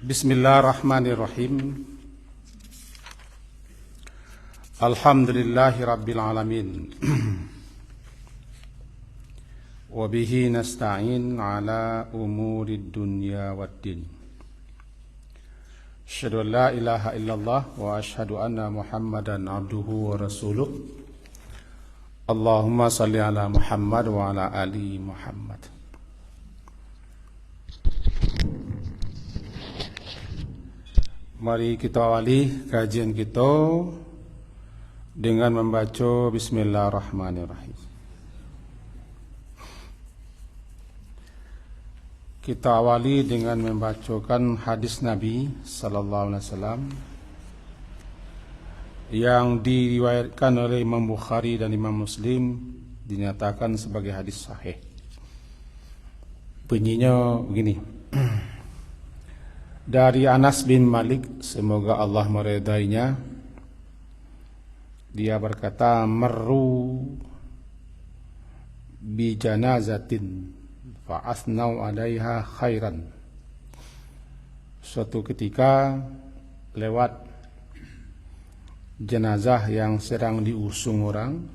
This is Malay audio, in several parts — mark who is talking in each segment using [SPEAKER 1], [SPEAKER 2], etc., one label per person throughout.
[SPEAKER 1] Bismillahirrahmanirrahim. Alhamdulillahi rabbil alamin. Wa bihi nasta'in ala umurid dunya waddin. Asyhadu an la ilaha illallah wa asyhadu anna Muhammadan abduhu wa rasuluh. Allahumma salli ala Muhammad wa ala ali Muhammad. Mari kita awali kajian kita dengan membaca Bismillahirrahmanirrahim. Kita awali dengan membacakan hadis Nabi sallallahu alaihi wasallam yang diriwayatkan oleh Imam Bukhari dan Imam Muslim, dinyatakan sebagai hadis sahih. Bunyinya begini. Dari Anas bin Malik, semoga Allah meridainya, dia berkata, marru bi janazatin fa asnau 'alaiha khairan. Suatu ketika lewat jenazah yang sedang diusung orang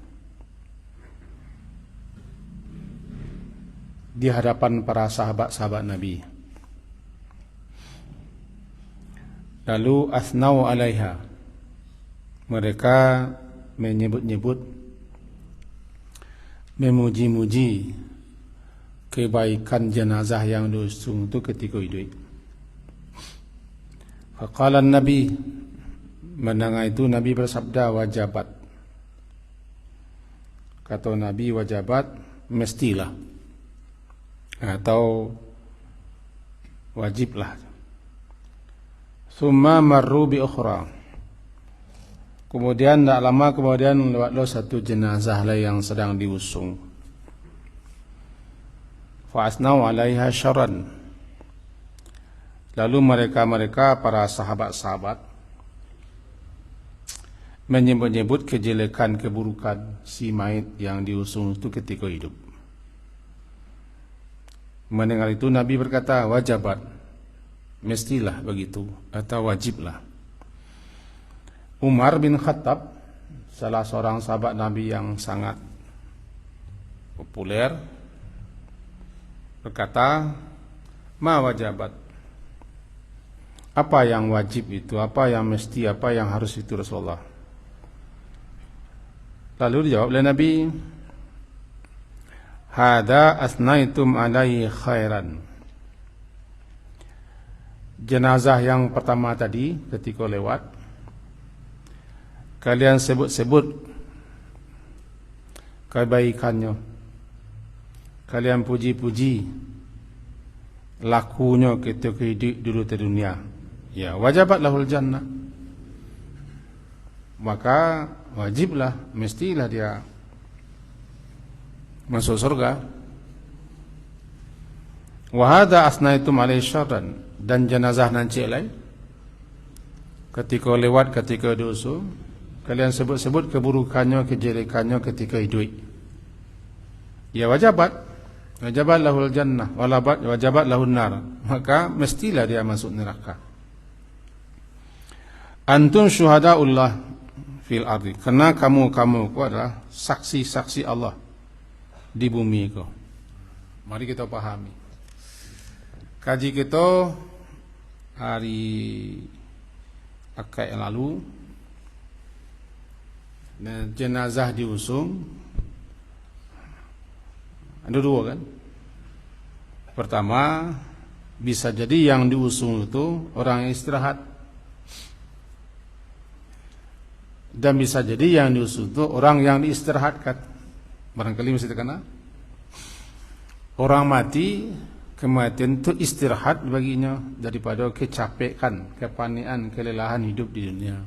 [SPEAKER 1] di hadapan para sahabat-sahabat Nabi. Lalu asnau 'alaiha, mereka menyebut-nyebut, memuji-muji kebaikan jenazah yang diusung itu ketika hidup. Faqala Nabi, mendengar itu Nabi bersabda, wajabat. Kata Nabi, wajabat mestilah atau wajiblah. Summa marru bi ukhra. Kemudian tak lama kemudian lewatlah satu jenazah lain yang sedang diusung. Fa asnau 'alaiha syarran. Lalu mereka para sahabat-sahabat menyebut-nyebut kejelekan, keburukan si mayit yang diusung itu ketika hidup. Mendengar itu Nabi berkata, wajabat, mestilah begitu atau wajiblah. Umar bin Khattab, salah seorang sahabat Nabi yang sangat populer, berkata, ma wajabat. Apa yang wajib itu, apa yang mesti, apa yang harus itu Rasulullah? Lalu dijawab oleh Nabi, hada asnaitum alaihi khairan. Jenazah yang pertama tadi ketika lewat, kalian sebut-sebut kebaikannya, kalian puji-puji lakunya ketika hidup dulu di dunia. Ya, wajabat lahul jannah. Maka wajiblah, mestilah dia masuk surga. Wa hadza asnaitum alaihi syarran. Dan jenazah nanti lain ketika lewat, ketika diusung, kalian sebut-sebut keburukannya, kejelekannya ketika hidup. Ya wajabat lahul jannah, wajabat lahun nar. Maka mestilah dia masuk neraka. Antum syuhadaullah fil ardi. Karena kamu adalah saksi-saksi Allah di bumi itu. Mari kita pahami. Kaji kita hari akad yang lalu, jenazah diusung ada dua kan. Pertama, bisa jadi yang diusung itu orang yang istirahat, dan bisa jadi yang diusung itu orang yang diistirahatkan. Barangkali mesti terkena orang mati, kematian itu istirahat baginya daripada kecapekan, kepanikan, kelelahan hidup di dunia.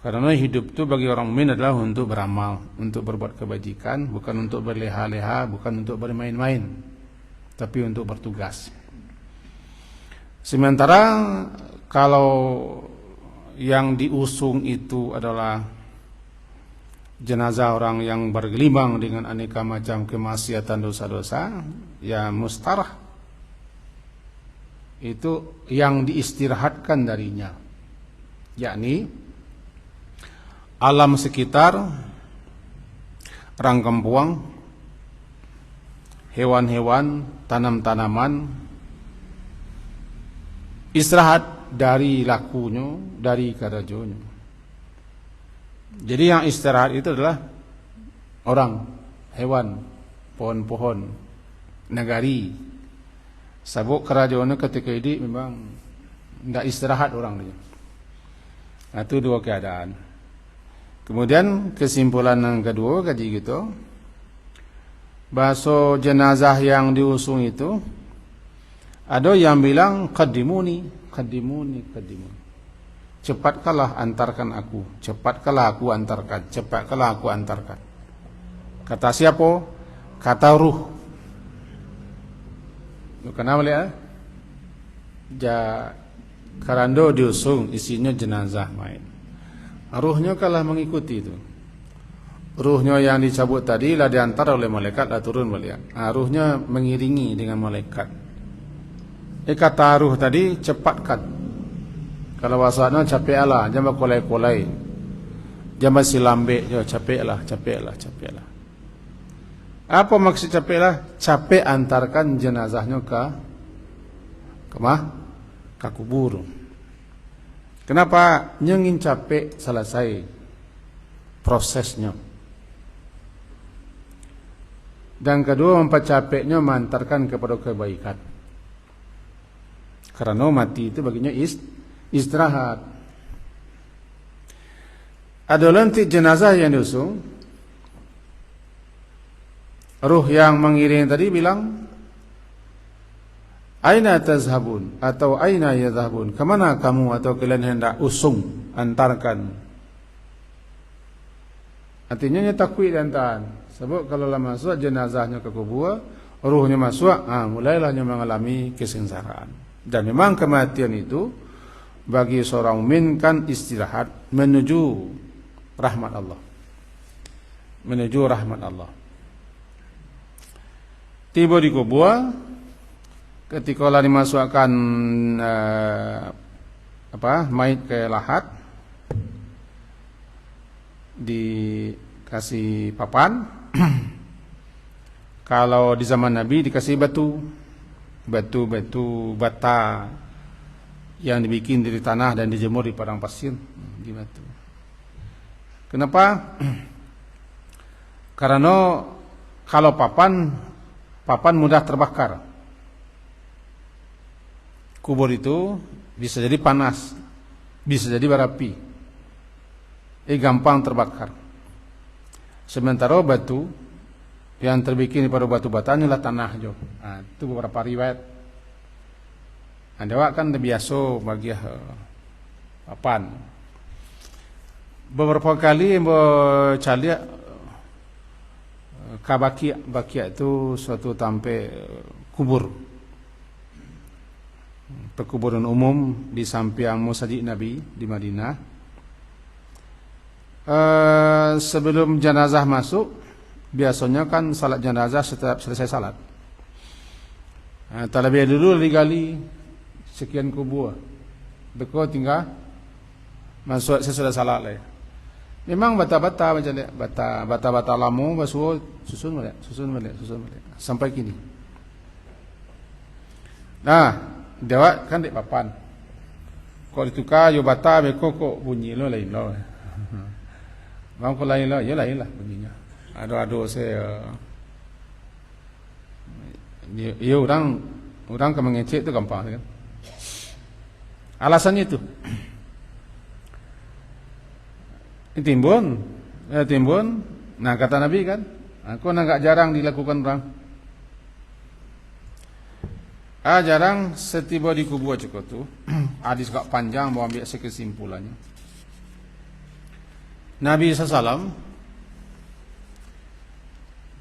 [SPEAKER 1] Karena hidup itu bagi orang mukmin adalah untuk beramal, untuk berbuat kebajikan, bukan untuk berleha-leha, bukan untuk bermain-main, tapi untuk bertugas. Sementara kalau yang diusung itu adalah jenazah orang yang bergelimang dengan aneka macam kemaksiatan, dosa-dosa, ya mustarah. itu yang diistirahatkan darinya, yakni alam sekitar, rangkempuang, hewan-hewan, tanam-tanaman, istirahat dari lakunya, dari karajonya. Jadi yang istirahat itu adalah orang, hewan, pohon-pohon, nagari. Sabuk karajonya ketika ini memang tidak istirahat orang dia. Nah, itu dua keadaan. Kemudian kesimpulan yang kedua kaji gitu, bahasa jenazah yang diusung itu ada yang bilang qadimuni. Cepatkanlah antarkan aku, cepatkanlah aku antarkan, cepatkanlah aku antarkan. Kata siapa? Kata ruh. Kenapa lihat? Karando diusung isinya jenazah main. Ruhnya kalah mengikuti itu. Ruhnya yang dicabut tadi lah diantar oleh malaikat lah turun balik. Ruhnya mengiringi dengan malaikat. Kata ruh tadi cepatkan. Kalau bahasanya capeklah, jangan kolai-kolai. Jangan silambek, capeklah. Apa maksud capeklah? Capek antarkan jenazahnya ke kubur. Kenapa? Nyengin capek selesai prosesnya. Dan kedua, mempercapeknya mengantarkan kepada kebaikan. Karena mati itu baginya istirahat. Ada lantik jenazah yang diusung, ruh yang mengiring tadi bilang, aina tazhabun atau aina yadhhabun, kemana kamu atau kalian hendak usung, antarkan. Artinya takwi diantarkan. Sebab kalau lah masuk jenazahnya ke kubur, ruhnya masuk, mulailah dia mengalami kesengsaraan. Dan memang kematian itu bagi seorang mukmin kan istirahat menuju rahmat Allah. Menuju rahmat Allah. Tiba di kubur, ketika lah dimasukkan mayit ke lahat, dikasih papan. Kalau di zaman Nabi dikasih batu bata yang dibikin dari tanah dan dijemur di padang pasir di batu. Kenapa? Karena kalau papan mudah terbakar. Kubur itu bisa jadi panas, bisa jadi berapi, gampang terbakar. Sementara batu yang terbikin pada batu bata inilah tanah jo. Itu beberapa riwayat. Anda kan biasa bagi papan. Beberapa kali cari bakia itu suatu tampe kubur, perkuburan umum di samping Masjid Nabi di Madinah. Sebelum jenazah masuk, biasanya kan salat jenazah setiap selesai salat. Terlebih dulu digali sekian kubur, beko tinggal masuk sesudah salat lah. Memang bata-bata macam ni, bata-bata lama basuh susun balik sampai kini. Nah, dewa kan dek papan. Kau ditukar yo bata beko kok bunyi lo lain lo. Bang kau lain lo, ya lain lah bunyinya. Ada saya ya orang ke mengecek itu gampang kan. Alasannya itu timbun. Nah kata Nabi kan, aku agak jarang dilakukan orang. Jarang setiba di kubur cukup tu. Hadis agak panjang, mau ambil kesimpulannya. Nabi SAW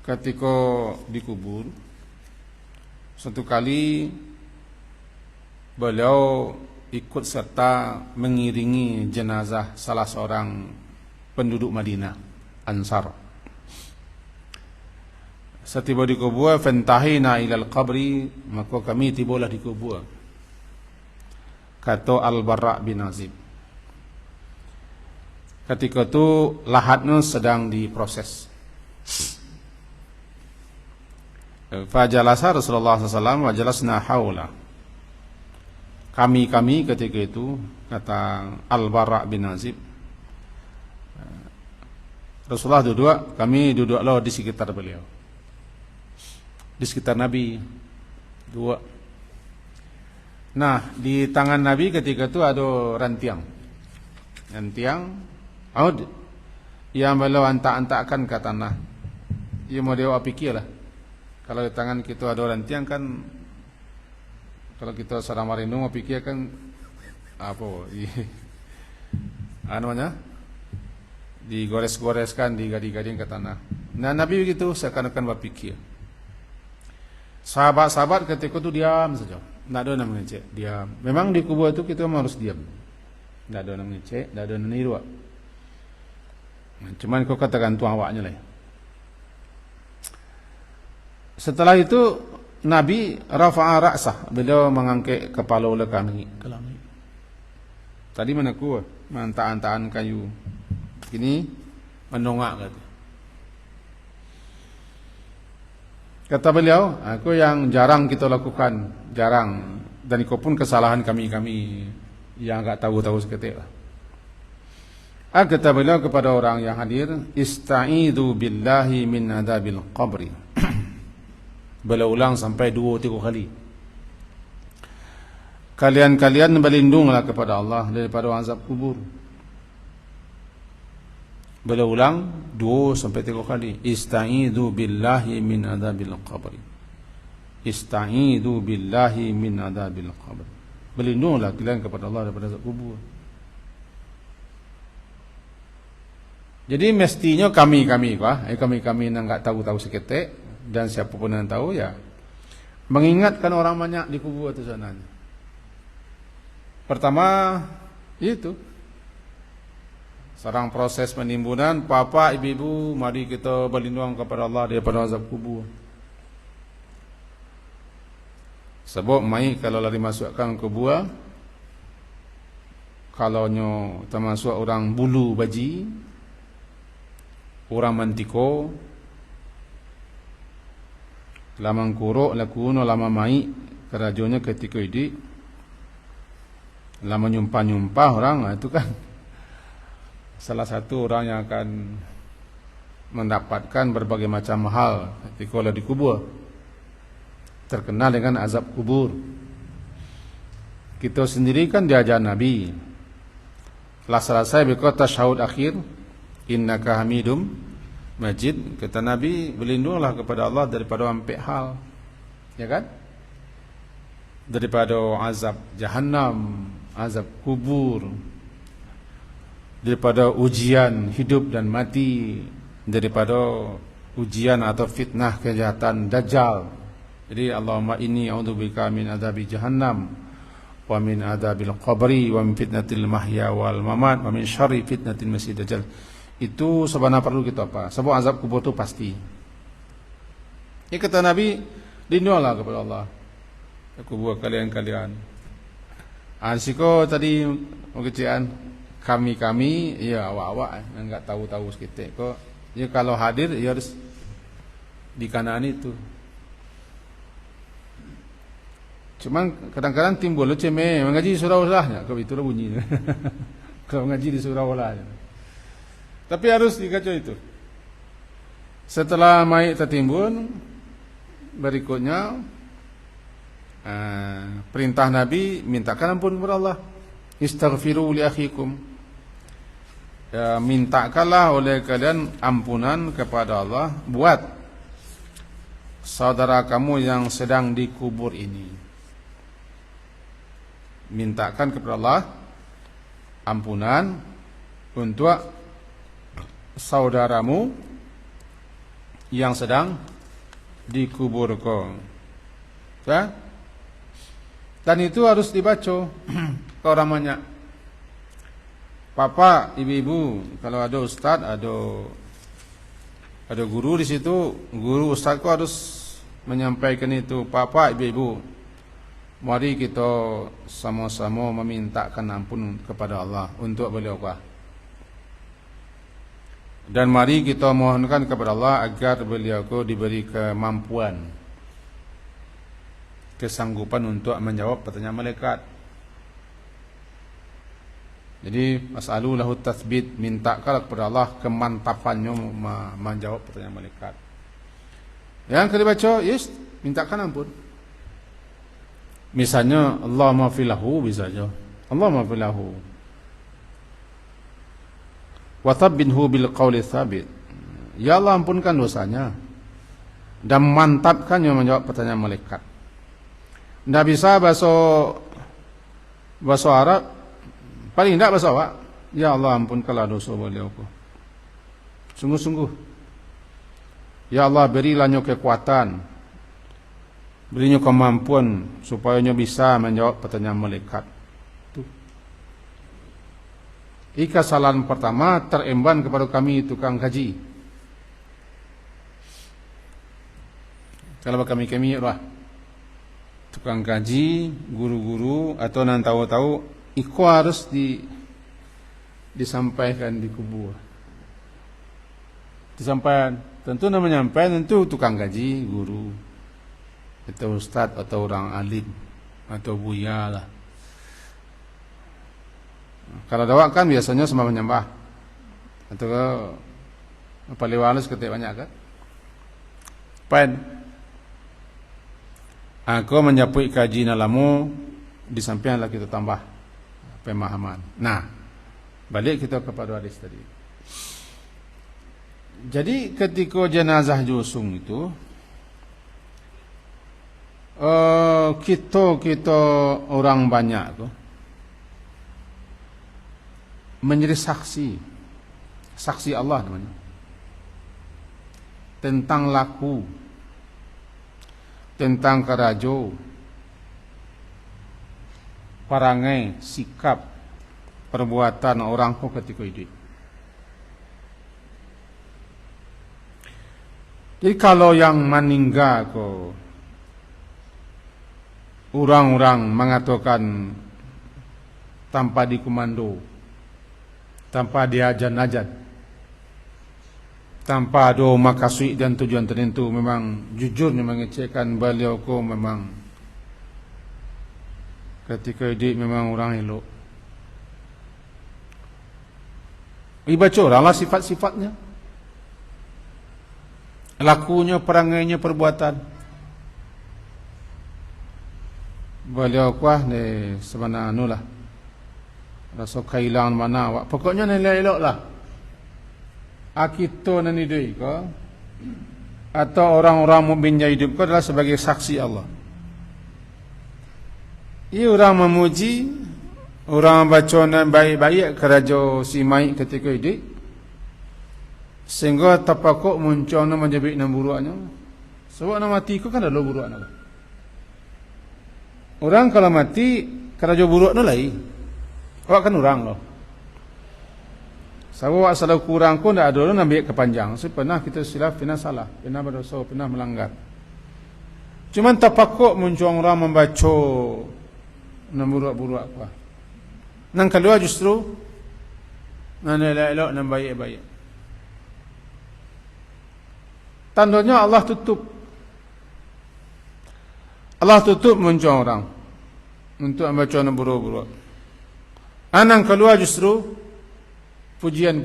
[SPEAKER 1] ketika dikubur, suatu kali beliau ikut serta mengiringi jenazah salah seorang penduduk Madinah, Ansar. Setiba di kubur, fantahina ilal qabri, maka kami tibalah di kubur. kata Al-Bara' bin Azib. Ketika itu lahatnya sedang diproses. Fajalasa Rasulullah SAW wa jalasna haula. Kami ketika itu, kata Al-Bara' bin Azib, Rasulullah duduk, kami duduklah di sekitar beliau, di sekitar Nabi dua. Nah, di tangan Nabi ketika itu ada rantiang yang beliau antak-antakkan ke tanah. Ia mau dewa pikir lah, kalau di tangan kita ada rantiang kan, kalau kita sedang marindu mau pikir kan apa namanya, digores-goreskan, digading-gading ke tanah. Nah, Nabi begitu seakan-akan berpikir. Sahabat-sahabat ketika itu diam saja, tidak ada yang mengecek, diam. Memang di kubur itu kita harus diam, tidak ada yang mengecek, tidak ada yang meniru. Cuman kau katakan tuan awaknya lah. Setelah itu Nabi rafa'a ra'sah, beliau mengangkat kepala oleh kami ke langit. Tadi mana ku mantaan-taan kayu, ini mendongak kata beliau, aku yang jarang kita lakukan, jarang, dan itu pun kesalahan kami yang enggak tahu seketik lah. Kata beliau kepada orang yang hadir, ista'idu billahi min adabil qabri. Beliau ulang sampai 2-3 kali. Kalian berlindunglah kepada Allah daripada azab kubur. Beliau ulang 2-3 kali. Ista'idu billahi min adabil qabri. Ista'idu billahi min adabil qabri. Berlindunglah kalian kepada Allah daripada azab kubur. Jadi mestinya kami yang enggak tahu seketik, dan siapapun yang tahu ya mengingatkan orang banyak di kubur itu sana. Pertama itu sarang proses penimbunan, bapak ibu-ibu, mari kita berlindung kepada Allah daripada azab kubur. Sebab mai kalau lari masukkan kubur, kalau nyo termasuk orang bulu baji, orang mantiko, lama kuruk lakuno lama mai kerajonya ketika ini, lama nyumpah orang, itu kan salah satu orang yang akan mendapatkan berbagai macam hal ketika di kubur, terkenal dengan azab kubur. Kita sendiri kan diajar Nabi, la selesai berkata syahud akhir, innaka hamidum majid, kata Nabi, berlindunglah kepada Allah daripada empat hal, ya kan? Daripada azab jahannam, azab kubur, daripada ujian hidup dan mati, daripada ujian atau fitnah kejahatan dajjal. Jadi Allahumma inni a'udzubika min adzabi jahannam wa min adzabil qabri wa min fitnatil mahya wal mamat wa min syarri fitnatil masiihid dajjal. Itu sebenarnya perlu kita apa? Sebab azab kubur itu pasti. Ini kata Nabi, lindunglah kepada Allah kubur kalian. Ansiko tadi mengecekan kami ya awak-awak yang enggak tahu seketik kok. Ya kalau hadir ya harus di kanan itu. Cuman kadang-kadang timbul ceme mengaji surah ulahnya, kalau itulah bunyinya. Kalau mengaji di surah ulahnya. Tapi harus dikacau itu. Setelah mayit tertimbun, berikutnya perintah Nabi, mintakan ampun kepada Allah. Istaghfiru li akhikum. Ya, mintakanlah oleh kalian ampunan kepada Allah buat saudara kamu yang sedang dikubur ini. Mintakan kepada Allah ampunan untuk saudaramu yang sedang dikuburkan. Ya? Dan itu harus dibaca ke orang banyak. Papa, ibu-ibu, kalau ada ustaz, ada guru di situ, guru ustazku harus menyampaikan itu. Papa, ibu-ibu, Mari kita sama-sama memintakan ampun kepada Allah untuk beliau. Dan mari kita mohonkan kepada Allah agar beliau diberi kemampuan, kesanggupan untuk menjawab pertanyaan malaikat. Jadi mas'alu lahu tathbit, mintakan kepada Allah kemantapannya menjawab pertanyaan malaikat. Yang kali baca, yes, mintakan ampun. Misalnya Allah mafilahu, misalnya Allah mafilahu wa thabbinhu bil qawli thabit, ya Allah ampunkan dosanya dan mantapkannya menjawab pertanyaan malaikat. Tidak bisa bahasa Arab, paling tidak bahasa awak, ya Allah ampunkanlah dosa beliau. Sungguh-sungguh, ya Allah berilahnya kekuatan, berinya kemampuan supaya nya bisa menjawab pertanyaan malaikat. Kesalahan pertama teremban kepada kami tukang kaji. Kalau kami lah tukang kaji, guru-guru atau nan tahu-tahu, iku harus disampaikan di kubur. Disampaikan, tentu namanya menyampaikan tentu tukang kaji, guru, atau ustaz atau orang alim atau buya lah. Kalau dawak kan biasanya sembah menyembah atau paling walus ketik banyak kan. Pen aku menyapui kaji nalamu, di sampinglah kita tambah pemahaman. Nah, balik kita kepada hadis tadi. Jadi ketika jenazah jusung itu, kita orang banyak tu menjadi saksi Allah namanya, tentang laku, tentang karajo, parangai, sikap, perbuatan orang ketika hidup. Jadi kalau yang meninggal orang-orang mengatakan tanpa dikomando, tanpa diajan-ajan, tanpa ada makasih dan tujuan tertentu, memang jujurnya mengecekkan beliau memang ketika hidup memang orang elok. Dibaca oranglah sifat-sifatnya, lakunya, perangainya, perbuatan. Beliau ni sebenarnya anulah, rasa kehilangan mana awak. Pokoknya nilai elok lah. Kita nan hidup ko, atau orang-orang mukmin yang hidup ko adalah sebagai saksi Allah. Ia orang memuji, orang baca nan baik-baik keraja si mai ketika hidup, sehingga tapakok muncul nan menjadi nan buruknya. Sebab nak mati ko kan ada buruk nak. Orang kalau mati keraja buruk nan lain. Awak kan orang loh. Sebab awak salah kurang pun tak ada orang ambil kepanjang. So, pernah kita silap, pernah salah, pernah berdosa, pernah melanggar. Cuma tapakok muncul orang membaca nan buruk-buruk apa. Nang kedua justru nan elok nan baik-baik. Tandanya Allah tutup. Allah tutup muncul orang untuk membaca nan buruk-buruk. Anang keluar justru pujian.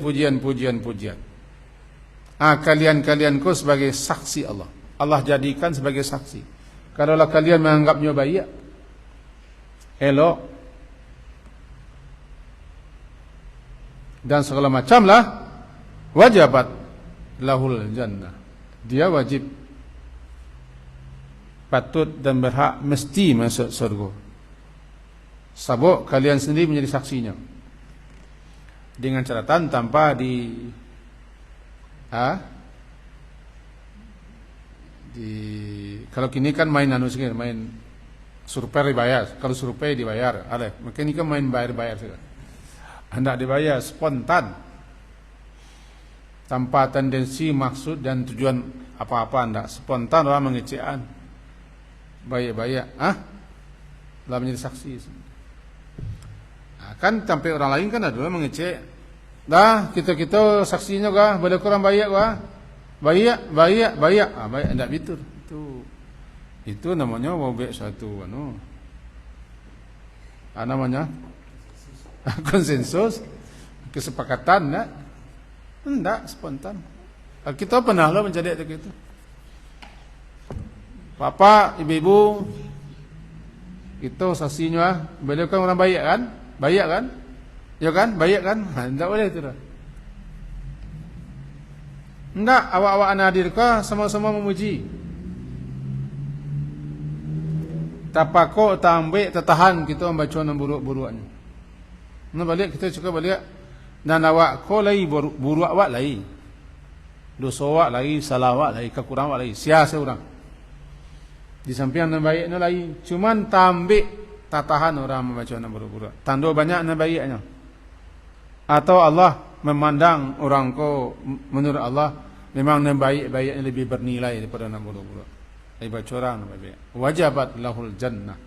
[SPEAKER 1] Kalian ko sebagai saksi Allah. Allah jadikan sebagai saksi. Kalaulah kalian menganggapnya baik, elok, dan segala macamlah, wajibat lahul jannah. Dia wajib, patut dan berhak mesti masuk surga. Sebab kalian sendiri menjadi saksinya. Dengan catatan tanpa kalau kini kan main main survei dibayar. Kalau survei dibayar, maka ini kan main bayar saja. Hendak dibayar spontan, tanpa tendensi, maksud dan tujuan apa-apa, hendak spontan orang mengecekan. Bayar. telah menjadi saksi. Kan sampai orang lain kan ada mengecek. Dah kita saksinya kah? Boleh kurang bayak kah? Bayak. Enggak betul. Itu namanya wabek satu namanya konsensus, kesepakatan enggak spontan. Kita pernah lah menjadi begitu. Bapak, ibu-ibu, itu saksinya beliau kan orang bayak kan? Bayak kan? Ya kan? Bayak kan? Enggak boleh itu dah. Enggak, awak-awak anak hadir kah sama-sama memuji. Tapako tambik tertahan kita membaca buruk-buruknya. Nah balik kita cuba balik dan awak ko lai buruk awak lai. Dosa awak lai, salah awak lai, kekurangan awak lai. Sia-sia orang. Di samping yang baik ni lai, cuman tambik tertahan orang membaca buruk-buruk. Tanda banyak yang baiknya. Atau Allah memandang orang ko menurut Allah memang yang baik-baiknya lebih bernilai daripada yang buruk-buruk. Baca orang wajibat lahul jannah,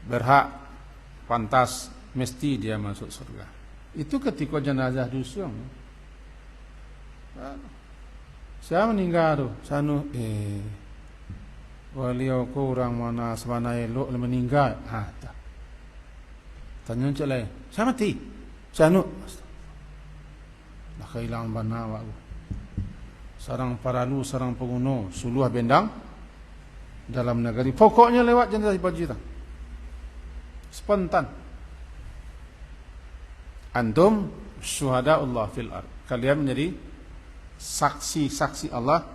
[SPEAKER 1] berhak, pantas, mesti dia masuk surga. Itu ketika jenazah dusung. Saya meninggal tu, sanu beliau ko orang mana semana elok meninggal. Tanya cak lain, saya mati. Sanu dah kehilangan bana awak. Sarang paralu, sarang penguno, suluh bendang dalam negeri. Pokoknya lewat jenazah Pajita. Spontan. Antum syuhada Allah fil ard. Kalian menjadi saksi-saksi Allah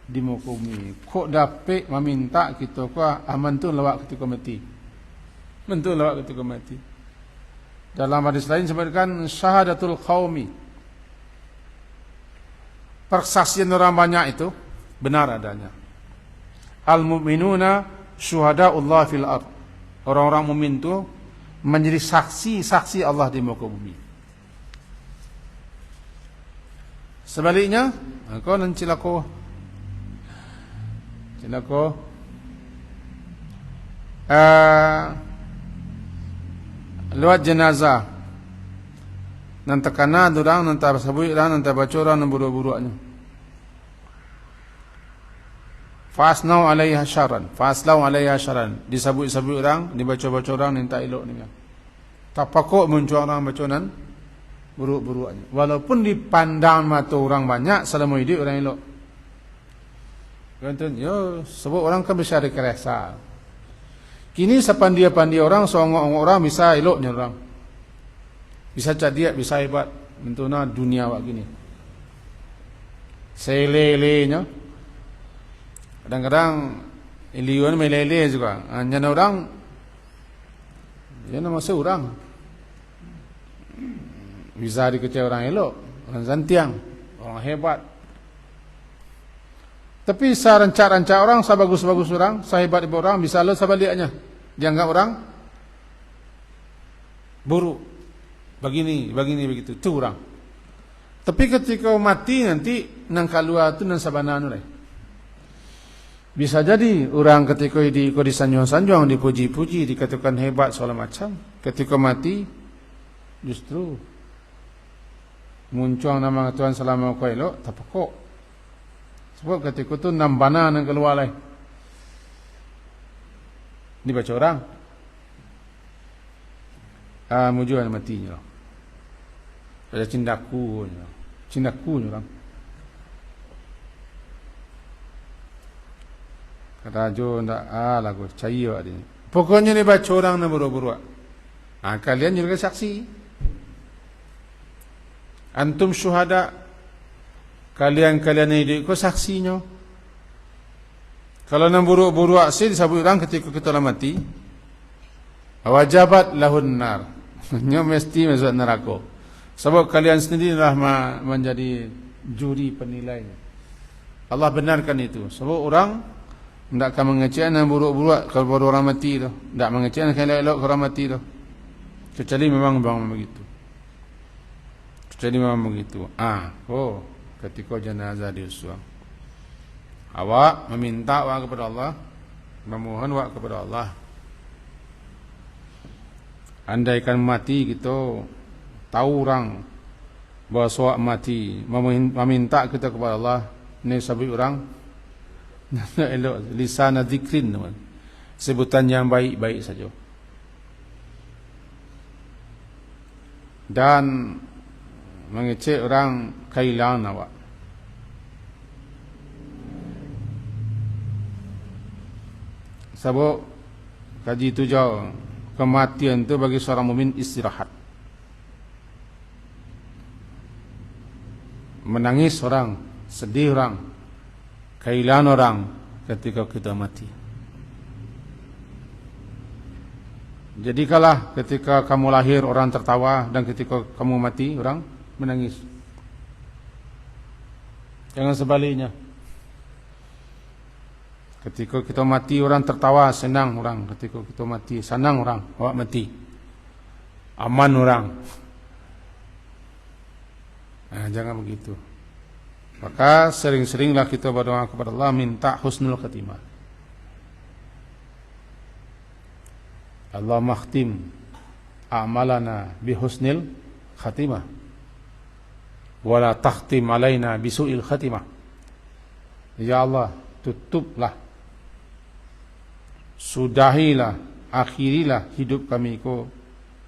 [SPEAKER 1] di muka bumi. Kok dapat meminta kita kau aman tu lewat ketika mati. Mentu lewat ketika mati. Dalam hadis lain disebutkan syahadatul qaumi. Persaksian orang banyak itu benar adanya. Al-mu'minuna syuhada'ullah fil ard. Orang-orang mukmin itu menjadi saksi-saksi Allah di muka bumi. Sebaliknya, kau nan cilako lewat jenazah nan tekana durang nan tabasabui dan nan tabacoran nan buruk-buruknya. Fasnau alaiha syaran, faslau alaiha syaran. Disabui-sabui orang, dibaca-baca orang minta elok ni. Tapakok muncul orang baconan buruk-buruknya. Walaupun dipandang mata orang banyak, selama hidup orang elok. Kan yo sebab orang kan bisa rekeresa. Kini sepandai-pandai orang, seongok-ongok orang bisa eloknya orang. Bisa cerdik, bisa hebat. Mentuna dunia awak gini. Selelenya. Kadang-kadang iliun melele juga. Hanya orang, dia nama seorang. Bisa dikecil orang elok, orang zantiang, orang hebat. Tapi rancak-rancak orang, sebagus-bagus orang, sehebat orang, bisa lo sebaliknya. Dianggap orang buruk. Begini, begitu. Itu orang. Tapi ketika mati nanti, nang kalua tu nang sabana nu lai. Bisa jadi orang ketika disanjung-sanjung, dipuji-puji, dikatakan hebat segala macam. Ketika mati, justru muncul nama Tuhan selama kau elok, tak pokok. Sebab ketika tu nambana nang keluar lai. Dibaca orang. Mujuan matinya. Ada cindaku orang. Kata Jo ndak lagu cair ada ni. Pokoknya ni baca orang na buru-buru. Kalian juga saksi. Antum syuhada. Kalian hidup ko saksinya. Kalau nak buru-buru aksi disebut orang ketika kita mati. Wajibat lahun nar. Nya mesti masuk neraka. Sebab kalian sendirilah menjadi juri penilainya. Allah benarkan itu. Sebab orang tidak akan mengecek dan buruk-buruk kalau orang mati tu. Tidak mengecek dan elok-elok orang mati tu. Kecuali memang begitu. Ketika jenazah diusung. Awak meminta awak kepada Allah. Memohon awak kepada Allah. Andaikan mati kita tahu orang bahawa suak mati, meminta kita kepada Allah, ni sabit orang elok lisan zikrin, sebutan yang baik-baik saja. Dan mengecek orang kehilangan awak. Sebab kaji itu jauh, kematian itu bagi seorang mukmin istirahat. Menangis orang, sedih orang, kehilangan orang ketika kita mati. Jadi kalah ketika kamu lahir orang tertawa, dan ketika kamu mati orang menangis. Jangan sebaliknya. Ketika kita mati orang tertawa, senang orang. Ketika kita mati, senang orang. Awak mati, aman orang. Jangan begitu. Maka sering-seringlah kita berdoa kepada Allah, minta husnul khatimah. Allah makhtim a'malana bihusnil khatimah, wala takhtim alaina bisu'il khatimah. Ya Allah, tutuplah, sudahilah, akhirilah hidup kami ko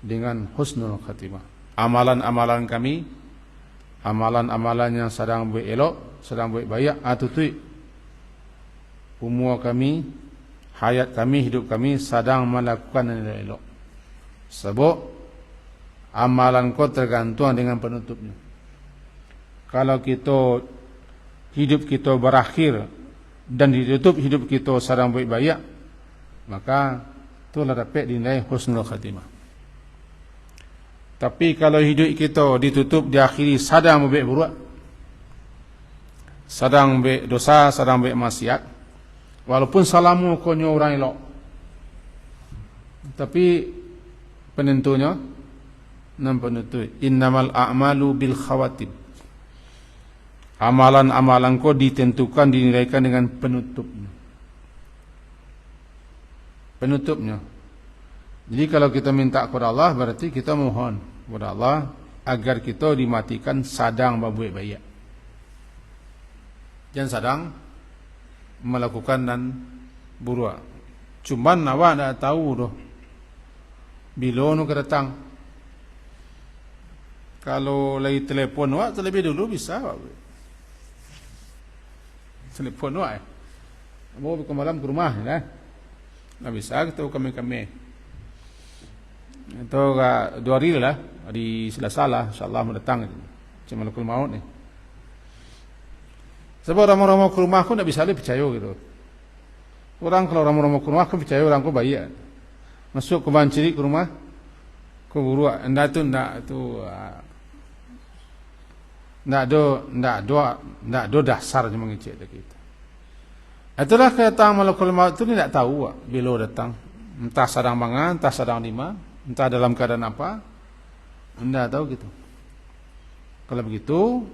[SPEAKER 1] dengan husnul khatimah. Amalan-amalan kami, amalan-amalan yang sedang buat elok, sedang buat baik, tutui umur kami, hayat kami, hidup kami sedang melakukan yang elok. Sebab amalan kau tergantung dengan penutupnya. Kalau kita hidup kita berakhir dan ditutup hidup kita sedang buat baik, maka itulah dapat dinilai husnul khatimah. Tapi kalau hidup kita ditutup, diakhiri sedang buat buruk, sedang buat dosa, sedang buat maksiat, walaupun salamu konyo orang elok, tapi penentunya penentu innamal a'malu bil khawatim. Amalan-amalan kau ditentukan, dinilaikan dengan penutupnya. Penutupnya. Jadi kalau kita minta kepada Allah, berarti kita mohon kepada Allah agar kita dimatikan sadang berbuat baik, jangan sadang melakukan dan buruk. Cuman awak tak tahu doh bila nu kedatang. Kalau lagi telefon awak terlebih dulu bisa awak telefon awak. Mau ke malam ke rumah lah. Tak bisa kita kami. Itu 2 hari lah, hari Selasa lah, insyaAllah mendatang macam malakul maut ni. Sebab orang-orang ke rumah aku tak bisa lebih percaya gitu. Orang kalau orang-orang ke rumah aku percaya orang aku baik. Masuk ke banciri ke rumah, ke buru, ndak ada dasar je mengecek kita. Itulah kata malakul maut tu ni tak tahu bila datang. Entah sedang mangan, entah sedang lima, entah dalam keadaan apa, anda tahu gitu. Kalau begitu,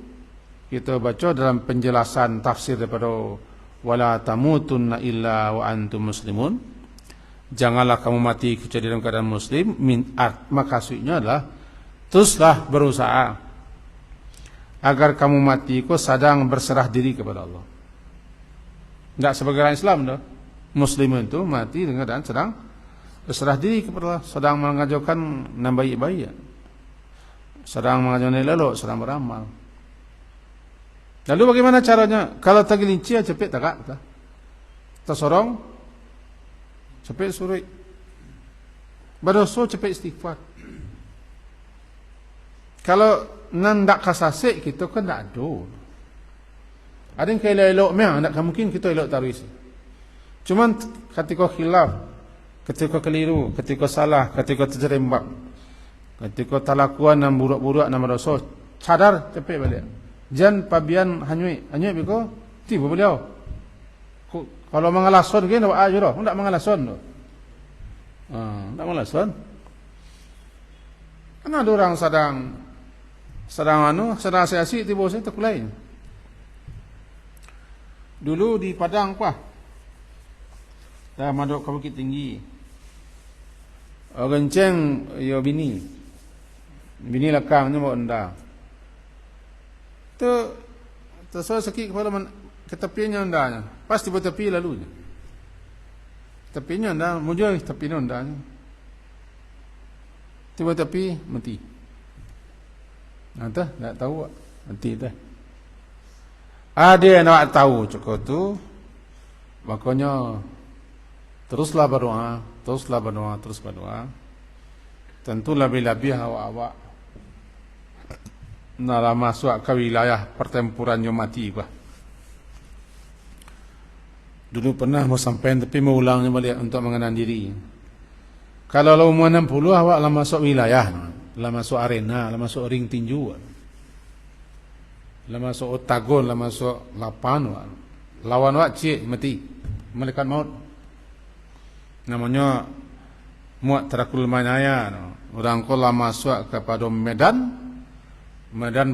[SPEAKER 1] kita baca dalam penjelasan tafsir daripada wala tamutunna illa wa antum muslimun. Janganlah kamu mati kecuali dalam keadaan muslim. Maksudnya adalah teruslah berusaha agar kamu mati kau sedang berserah diri kepada Allah. Tidak sebagai orang Islam dah. Muslim itu mati dengan keadaan sedang berserah diri kepada Allah, sedang mengajarkan yang baik-baik, sedang mengajarkan yang elok, sedang beramal. Lalu bagaimana caranya? Kalau tergelincir cepet tak? Tersorong cepet suruh berdosa, cepet istighfar. Kalau nandak kasasik kita kan tak ada. Ada yang kaya elok memang tak mungkin kita elok tarwis. Cuman ketika khilaf, ketika keliru, ketika salah, ketika terjerembab, ketika talakuan dan buruk-buruk dan berdosa, sadar cepet balik. Jangan pabian hanyui biko tiba beliau. Kalau mengalason gini nak aja dah, tak mengalason tu. Tak mengalason. Kan ada orang sedang asik tiba saya terkulai. Dulu di Padang dah Madok ke Bukit Tinggi. Renceng yo bini. Bini lekangnya mau enda. Tu terus sakit kepala ke tepinya endanya. Pas tiba tepi lalu. Tepinya enda, mujur tepinya endanya. Tiba tepi mati. Nanti tak tahu mati dah. Ada yang nak tahu cukup tu. Makanya teruslah berdoa, teruslah berdoa, terus berdoa. Tentu lebih-lebih awak-awak nak masuk ke wilayah pertempuran yang mati bah. Dulu pernah mau sampai tapi mau ulangnya balik untuk mengenal diri. Kalau umur 60 awak lah masuk wilayah, lah masuk arena, lah masuk ring tinju, lah masuk oktagon, lah masuk lapan, lawan awak cik mati, malaikat maut. Namanya muat terakul manaya. Orang ko lah masuk kepada medan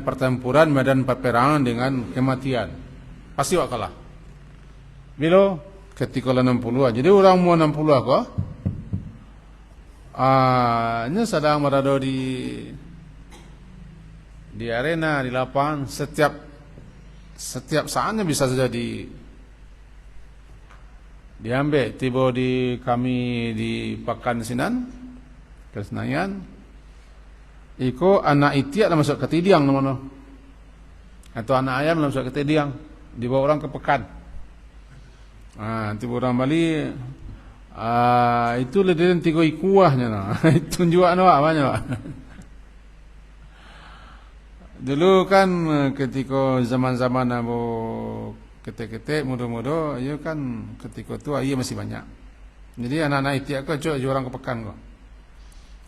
[SPEAKER 1] pertempuran, medan peperangan dengan kematian. Pasti awak kalah. Bila ketika 60, jadi orang umur 60 ko nya sedang berada di arena, di lapangan, setiap saatnya bisa saja diambil. Tiba di kami di Pakan Sinan ke Senayan, iko anak itiak lah masuk ke Tidiang namanya, atau anak ayam lah masuk ke Tidiang, dibawa orang ke Pekan. Tiba orang Bali, itu leden tiga ikuahnya lah. Tunjuan awak banyak. Dulu kan ketika zaman-zaman abo ketek-ketek muda-muda, ia kan ketika tu air masih banyak. Jadi anak-anak itiak ko cok orang ke Pekan ko.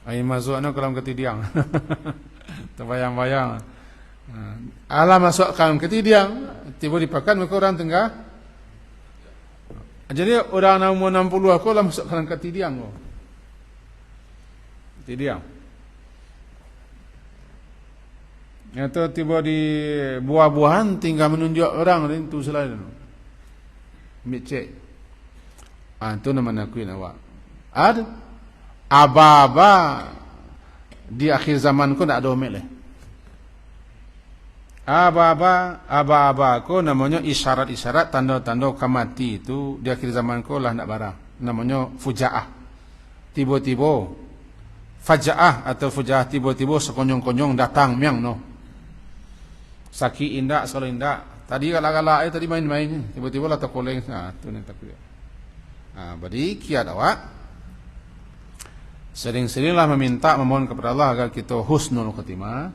[SPEAKER 1] Air masuk ke dalam Ketidiang. Terbayang-bayang. Alam masuk ke Ketidiang, tiba di Pekan mereka orang tengah. Jadi orang umur 60 aku lah masuk ke dalam Ketidiang ko. Ketidiang. Itu tiba di buah-buahan tinggal menunjuk orang itu selain itu. Micek. Itu nama nakuin awak. Ada aba-aba di akhir zaman ko tak ada omek leh. Aba-aba ko namanya isyarat-isyarat tanda-tanda kamati itu di akhir zaman ko lah nak barang. Namanya fujaah. Tiba-tiba fajaah atau fujaah tiba-tiba sekonyong-konyong datang miang no. Saki indak, solo indak. Tadi galak-galak tadi main-main, tiba-tiba lah terkoleng. Tu ni takut. Bagi kiat awak sering-seringlah meminta memohon kepada Allah agar kita husnul khatimah,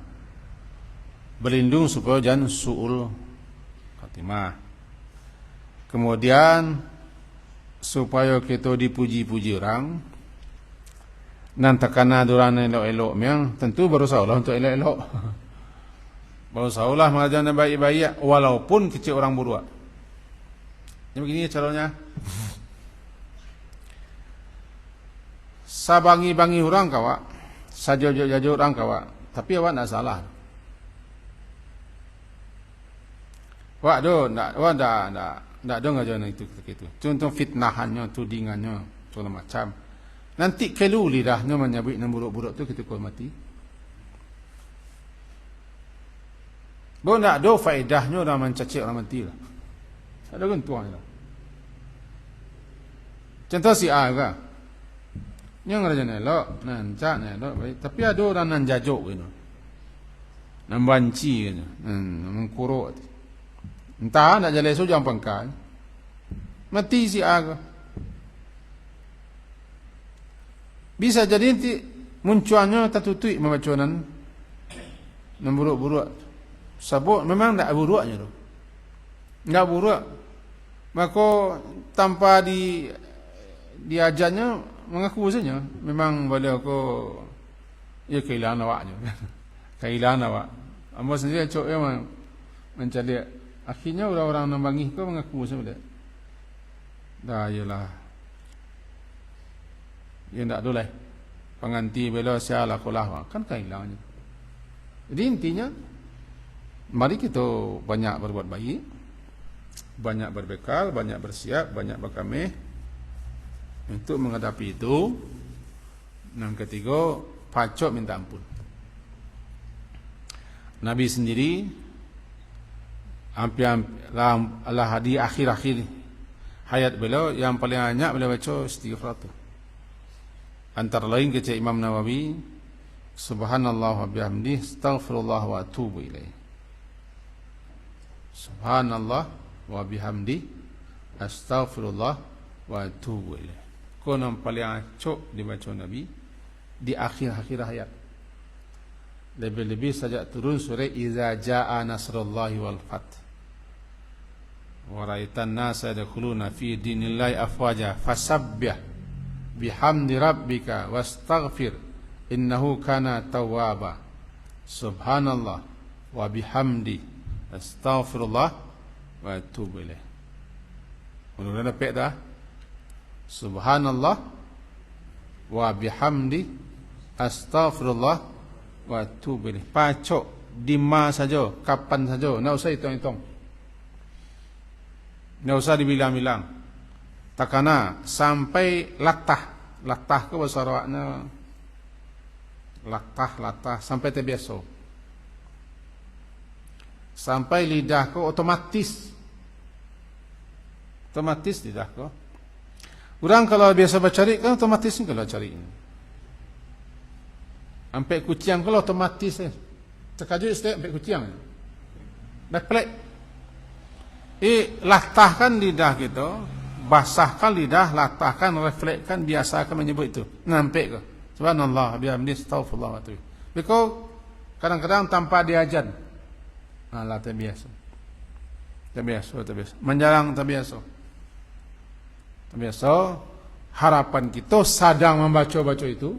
[SPEAKER 1] berlindung supaya jangan su'ul khatimah. Kemudian supaya kita dipuji-puji orang, nanti karena durang elok-elok memang tentu berusaha Allah untuk elok-elok. Berusaha Allah mengajar yang baik-baik walaupun kecil orang buruk. Ini begini caranya. Sabangi-bangi orang kawak, sajo-jajo orang kawak, tapi awak tak salah. Awak tak ngajar itu. Contoh fitnahannya, tudingannya, segala macam. Nanti kelu lidahnya menyabit yang buruk-buruk tu kita hormati. Bahawa tak ada faedahnya orang mencaci orang mati lah. Tak ada gantuan lah. Contoh si A kan. Yang raja elok, nancak elok baik. Tapi ada orang nan jajuk gitu. Nan banci gitu. Mengkuruk. Entah nak jalan esok jangan pangkal. Mati si A kan. Bisa jadi nanti munculnya tertutup membaca nan buruk-buruk. Sebab memang tak buruknya tu. Tak buruk. Maka tanpa diajarnya mengaku saja. Memang boleh aku ya kehilangan awaknya. Kehilangan awak. Amba sendiri cok memang mencari. Akhirnya orang-orang nambangi kau mengaku saja. Dah iyalah. Ya tak boleh. Penganti bela sialah kolah kan kehilangannya. Jadi intinya mari kita banyak berbuat baik, banyak berbekal, banyak bersiap, banyak berkamih untuk menghadapi itu. Yang ketiga, pacok minta ampun. Nabi sendiri hampir di akhir-akhir hayat beliau yang paling banyak beliau baca istighfar tu. Antara lain kata Imam Nawawi, subhanallah wa bihamdihi astaghfirullah wa atubu ilaih. Subhanallah wa bihamdihi astaghfirullah wa atubu ilaih. Konon paling acok dibaca Nabi di akhir-akhir hayat. Lebih-lebih saja turun surah Iza jaa nasrullahi wal fath wa ra'aitan nasa yadkhuluna fi dinillahi afwaja fasabbih bihamdi rabbika wastaghfir innahu kana tawwaba. Subhanallah wa bihamdi astaghfirullah wa atubu ilaih. Mula dapat dah. Subhanallah wa bihamdi astaghfirullah wa atubu ilaih. Pacok di masa saja, kapan saja, enggak usah hitung-hitung. Enggak usah dibilang-bilang. Takana sampai latah. Latah ke bahasa Arabnya latah sampai terbiasa. Sampai lidah ke otomatis lidah ke. Orang kalau biasa bercari kan otomatis kalau cari. Sampai kucing kalau otomatis terkajut setiap sampai kucing. Dah pelik. Latahkan lidah kita, basahkan lidah, latahkan, reflekskan, biasakan menyebut itu. Nampak ke? Subhanallah, bihamdihi astaghfirullah wa atubu. Because kadang-kadang tanpa diajar. Lah terbiasa. Menjarang terbiasa. Harapan kita sedang membaca itu.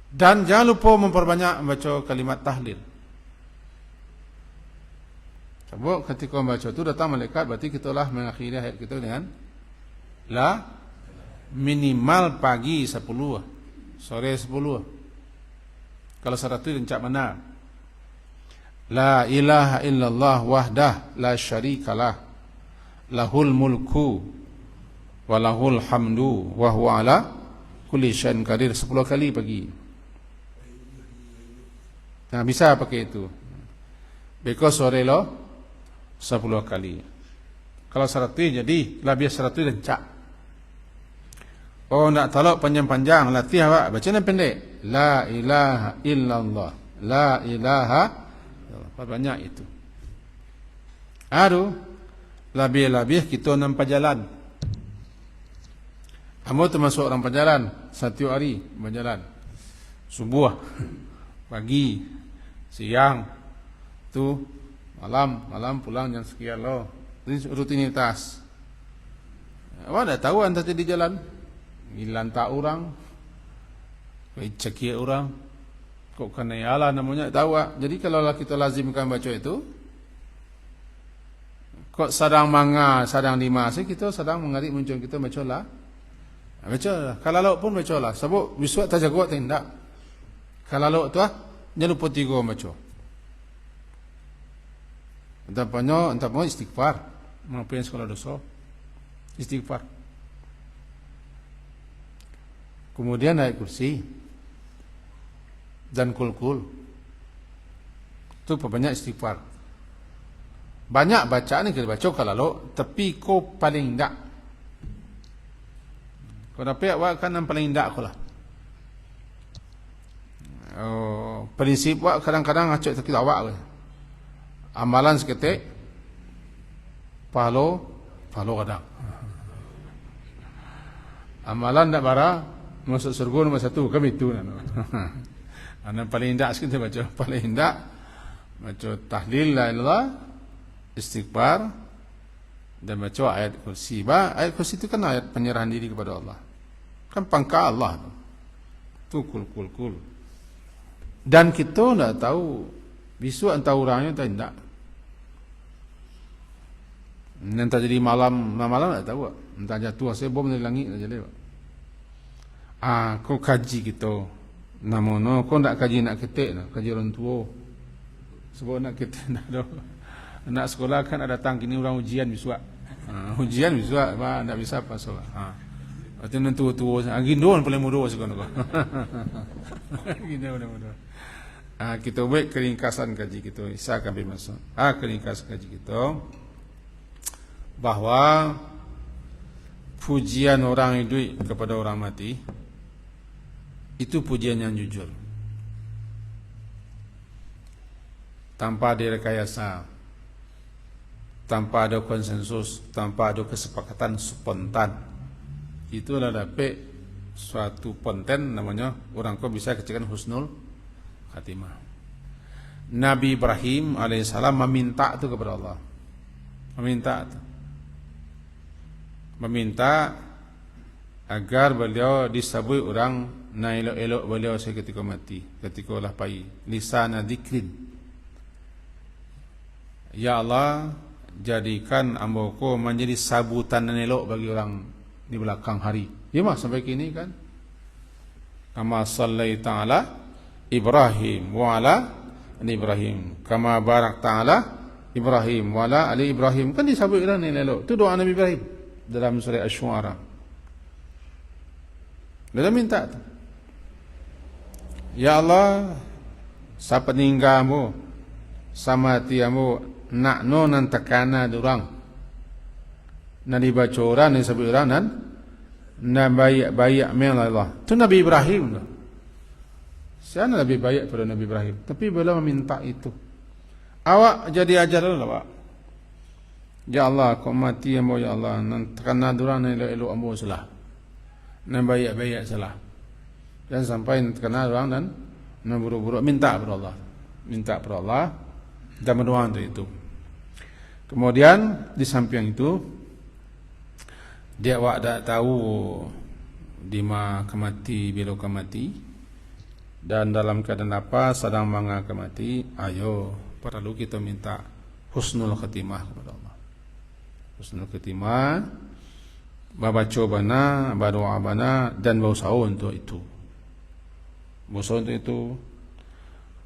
[SPEAKER 1] Dan jangan lupa memperbanyak membaca kalimat tahlil. Sebab ketika membaca itu datang malaikat, berarti kita lah mengakhiri hayat kita dengan la minimal pagi 10, sore 10. Kalau 100 rencak mana? La ilaha illallah wahdah la syarikalah lahul mulku wa lahul hamdu wa huwa ala kulli syai'in qadir. 10 kali pagi. Nah, bisa pakai itu. Because sore lo 10 kali. Kalau 100 jadi lebih 100 rencak. Oh, nak talak panjang-panjang, latih awak baca yang pendek. La ilaha illallah. La ilaha illallah. Banyak itu. Aduh, lebih-lebih kita nampak jalan. Kamu termasuk orang perjalanan satu hari berjalan. Subuh, pagi, siang, tu malam pulang jam sekian loh. Ini rutinitas. Awak dah tahu anda di jalan. Lantak orang, cekia orang, kok kena yalah namanya tahu. Jadi kalau kita lazimkan baca itu, kok sedang manga, sedang lima, kita sedang mengarik muncul kita baca lah. Baca lah. Kalau lauk pun baca lah. Sebab biswak tak jago tindak. Kalau lauk tu jangan lupa 3 baca. Entah istighfar. Mengapain sekolah dosa? Istighfar. Kemudian ayat kursi dan kul-kul. Itu banyak istighfar. Banyak bacaan yang kita baca kalau lauk, tapi kau paling tak. Kau dapat awak kan yang paling tak kau lah. Prinsip awak kadang-kadang acak tak awak. Amalan seketik, palo kadang. Amalan tak bara, masuk surga nombor 1 kami itu. Anak paling tak kita baca paling tak baca tahlil la ilallah, istighfar dan baca ayat kursi. Ayat kursi itu kan ayat penyerahan diri kepada Allah. Kan pangkal Allah tu kul. Dan kita tidak tahu bisu antara orangnya tak tidak. Entah jadi malam tak tahu. Entah jatuh saya bom dari langit tak jadi. Kau kaji kita. Namun kau tak kaji nak ketik, nak kaji orang tua. Sebab nak ketik nak ada. Anak sekolah kan ada datang kini orang ujian bisu. Ujian bisu tak bisa pasal. Atau nanti tua-tua, Gindoan paling muda sekarang. Gindoan paling muda. Kita buat keringkasan kaji kita. Isa kami masuk. Keringkasan kaji kita. Bahawa pujian orang hidup kepada orang mati itu pujian yang jujur, tanpa direkayasa, tanpa ada konsensus, tanpa ada kesepakatan spontan. Itulah dapat suatu konten namanya orang kau bisa kecilkan husnul khatimah. Nabi Ibrahim alaihissalam meminta itu kepada Allah, meminta agar beliau disabui orang na elok-elok beliau ketika mati, ketika olah pai lisana dzikrin. Ya Allah, jadikan amboku menjadi sabutan dan elok bagi orang di belakang hari. Ya mah sampai kini kan. Kama sallaita ala Ibrahim wa ala Ibrahim, kama barakta ala Ibrahim wa ala ali Ibrahim, kan disebut orang elok. Itu doa Nabi Ibrahim dalam surah Asy-Syu'ara. Dia minta tu, ya Allah, sapeninggamu sama tiamu nak no nan tekana durang na dibaca orang ni sebut orang nan bayak Allah. Itu Nabi Ibrahim tu. Siapa lebih baik pada Nabi Ibrahim? Tapi beliau meminta itu. Awak jadi ajar dulu awak. Ya Allah, kau mati ambo ya Allah, nan tekana durang nan elok ambo salah, nan bayak salah. Dan sampai tekana durang dan nan buruk-buruk, minta kepada Allah, dan berdoa untuk itu. Kemudian di samping itu, dia awak tak tahu di mana kemati, bila kemati, dan dalam keadaan apa sedang manga kemati. Ayo, perlu kita minta husnul khatimah kepada Allah. Husnul khatimah, baca bana, berdoa bana, dan berusaha untuk itu.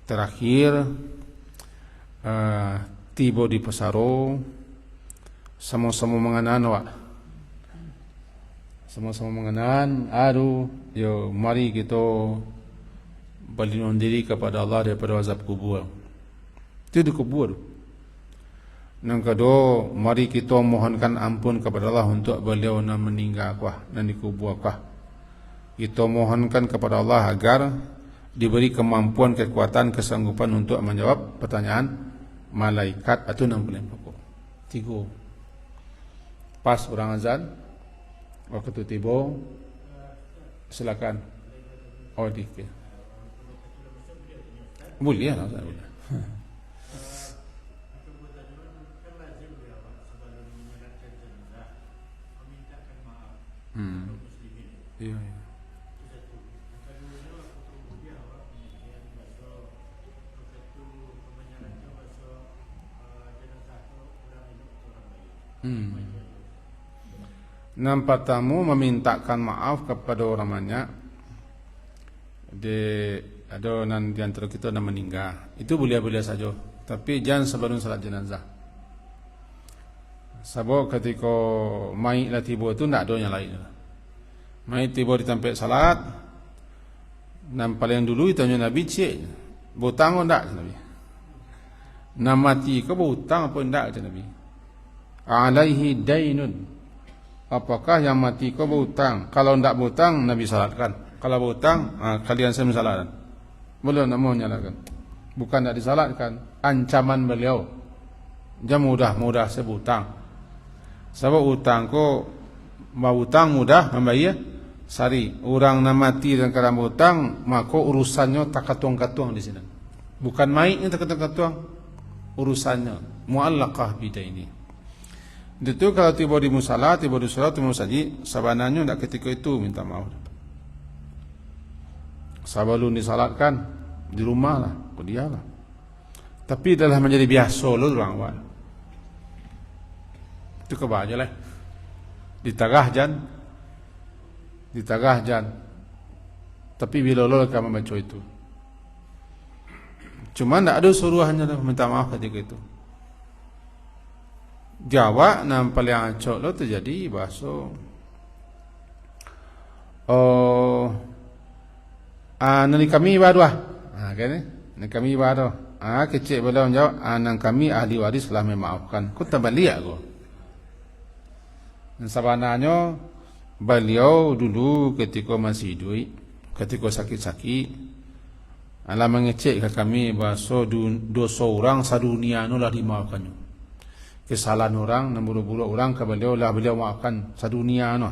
[SPEAKER 1] Terakhir, tiba di Pesaro, sama-sama mengenan awak. Sama-sama mengenan, yo mari kita berlindung diri kepada Allah daripada azab kubur. Itu di kubur. Yang kedua, mari kita mohonkan ampun kepada Allah untuk beliau yang meninggal kuah dan dikubur kuah. Kita mohonkan kepada Allah agar diberi kemampuan, kekuatan, kesanggupan untuk menjawab pertanyaan malaikat. Itu yang paling pokok. 3. Pas orang azan, waktu tiba, silakan. Dikit. Boleh lah, boleh. Iya. Nampak tamu memintakan maaf kepada orang banyak. Ada di antara kita yang meninggal. Itu boleh-boleh saja. Tapi jangan sebelum salat jenazah. Sebab ketika mayit lah tiba tu tak ada yang lain. Mayit tiba di tempat salat, dan paling dulu ditanya Nabi, cik, berhutang atau tak? Nabi, nak mati ke berhutang apa tak? Nabi, alaihi dainun, apakah yang mati ke berhutang? Kalau tak berhutang, Nabi salatkan. Kalau berhutang, kalian saya mensalatkan. Beliau nak mau nyalakan. Bukan tak disalatkan, ancaman beliau. Jangan mudah-mudah saya berhutang. Sebab hutang ko mau hutang mudah membayar sari. Orang nak mati dan kerana hutang, maka urusannya tak katuang-katuang di sini. Bukan main tak katuang-katuang, urusannya muallaqah bidaini. Itu kalau tiba di musala, tiba di solat, tiba saji, sabananya tak ketika itu minta maaf. Sebelum disalatkan di rumah lah, kudialah. Tapi adalah menjadi biasa lo orang awal. Itu kebahaja lah. Ditagah jan. Tapi bila lo akan membaca itu, cuma tak ada suruhannya dah minta maaf ketika itu. Jawab nam paling acok lo terjadi bahasa Oh, nani kami baru kan? Nani kami baru. Kecik beliau jawab, nang kami ahli waris telah memaafkan. Kau tak balik aku. Sebenarnya beliau dulu ketika masih hidup, ketika sakit-sakit, Allah mengecek ke kami bahawa dosa orang sadunia nu lah dimaafkan. Kesalahan orang, nombor-nombor orang ke beliau lah beliau maafkan sadunia nu.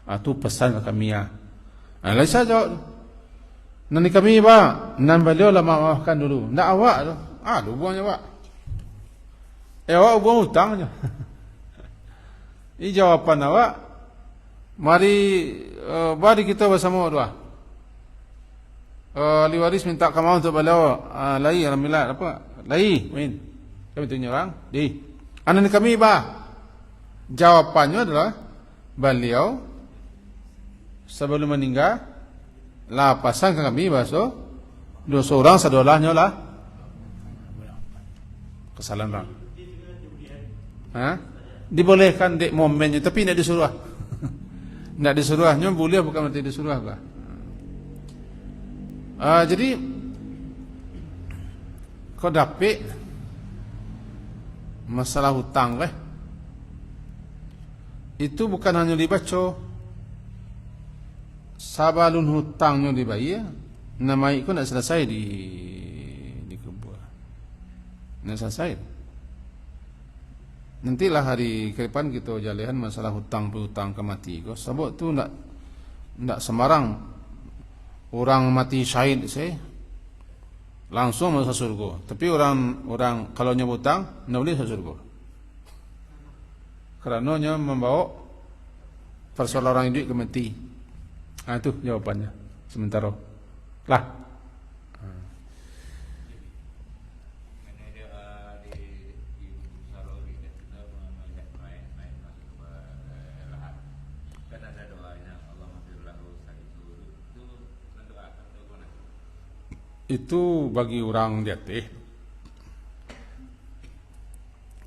[SPEAKER 1] Itu pesan ke kami ya. Lain saja. Nanti kami nan beliau lah maafkan dulu. Nak awak tu, lu buangnya awak. Awak buang hutang je. Ini jawapan awak. Mari kita bersama dua. Ahli waris minta kamu untuk beliau. Lai, alhamdulillah. Apa? Lai, main. Kami tunjuk orang. Anak kami jawapannya adalah beliau sebelum meninggal lapasan ke kami bahasa dosa orang sadolahnya lah kesalahan orang. Dibolehkan dek momennya, tapi tidak disuruh. Tidak disuruhnya boleh, bukan berarti disuruh. Jadi kau dapat masalah hutang itu bukan hanya dibaca sabalun hutangnya dibayar, nama itu tidak selesai di kubur, tidak selesai. Nantilah hari ke depan kita jalihan masalah hutang piutang ke mati. Sebab tu tidak sembarang orang mati syahid langsung masuk surga. Tapi orang kalau nyebut hutang tidak boleh masuk surga. Kerana membawa persoalan orang hidup ke mati. Itu jawapannya sementara. Lah. Itu bagi orang jatih.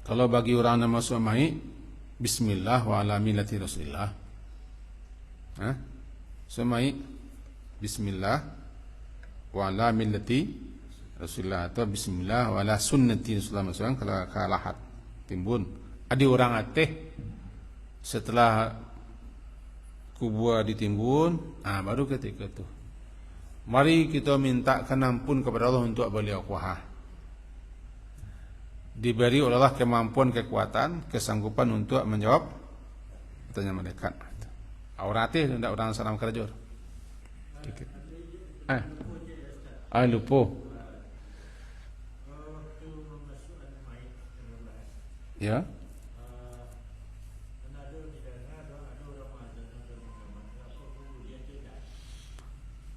[SPEAKER 1] Kalau bagi orang yang masuk mai, Bismillah wa ala millati Rasulillah. Semai Bismillah wa ala millati Rasulillah atau Bismillah wa ala sunnati Rasulullah SAW. Kalau kalahat timbun ada orang ateh setelah kubur ditimbun, baru ketika itu mari kita minta ampun kepada Allah untuk beliau kuah. Diberi oleh Allah kemampuan, kekuatan, kesanggupan untuk menjawab pertanyaan malaikat. Auratih tidak orang salam kerajur. Lupa. Ya.